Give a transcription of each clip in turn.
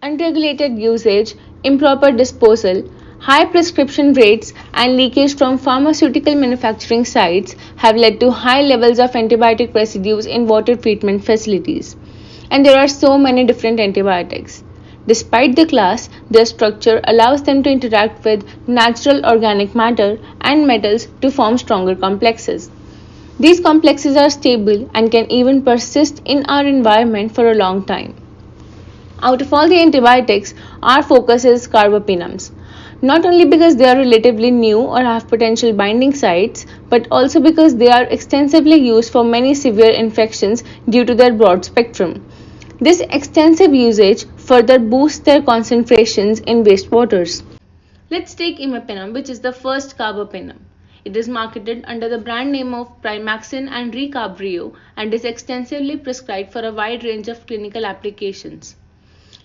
Unregulated usage, improper disposal, high prescription rates, and leakage from pharmaceutical manufacturing sites have led to high levels of antibiotic residues in water treatment facilities. And there are so many different antibiotics. Despite the class, their structure allows them to interact with natural organic matter and metals to form stronger complexes. These complexes are stable and can even persist in our environment for a long time. Out of all the antibiotics, our focus is carbapenems. Not only because they are relatively new or have potential binding sites, but also because they are extensively used for many severe infections due to their broad spectrum. This extensive usage further boosts their concentrations in wastewaters. Let's take imipenem, which is the first carbapenem. It is marketed under the brand name of Primaxine and Recarbrio and is extensively prescribed for a wide range of clinical applications.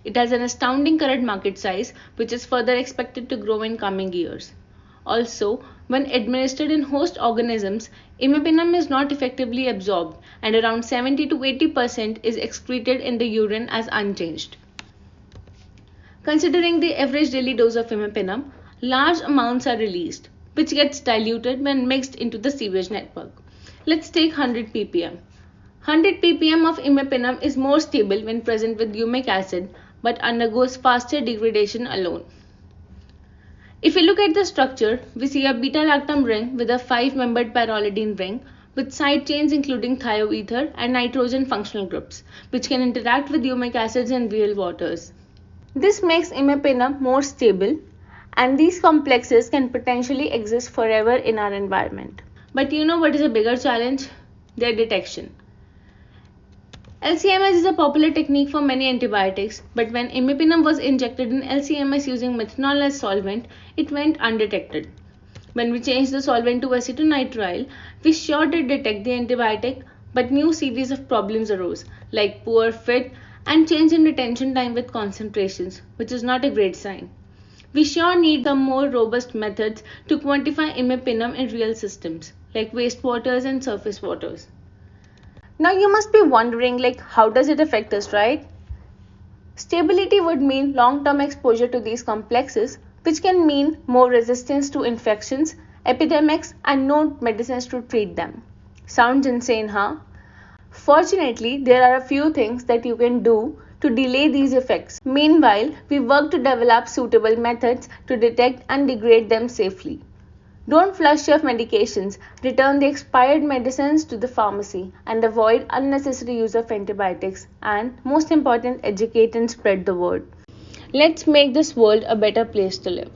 It has an astounding current market size, which is further expected to grow in coming years. Also, when administered in host organisms, imipenem is not effectively absorbed, and around 70 to 80% is excreted in the urine as unchanged. Considering the average daily dose of imipenem, large amounts are released, which gets diluted when mixed into the sewage network. Let's take 100 ppm. 100 ppm of imipenem is more stable when present with humic acid, but undergoes faster degradation alone. If we look at the structure, we see a beta-lactam ring with a 5-membered pyrrolidine ring with side chains including thioether and nitrogen functional groups, which can interact with humic acids in real waters. This makes imipenem more stable, and these complexes can potentially exist forever in our environment. But you know what is a bigger challenge? Their detection. LCMS is a popular technique for many antibiotics, but when imipenem was injected in LCMS using methanol as solvent, it went undetected. When we changed the solvent to acetonitrile, we sure did detect the antibiotic, but new series of problems arose, like poor fit and change in retention time with concentrations, which is not a great sign. We sure need some more robust methods to quantify imipenem in real systems, like wastewaters and surface waters. Now you must be wondering, how does it affect us, right? Stability would mean long-term exposure to these complexes, which can mean more resistance to infections, epidemics, and no medicines to treat them. Sounds insane, huh? Fortunately, there are a few things that you can do to delay these effects. Meanwhile, we work to develop suitable methods to detect and degrade them safely. Don't flush your medications, return the expired medicines to the pharmacy, and avoid unnecessary use of antibiotics. And most important, educate and spread the word. Let's make this world a better place to live.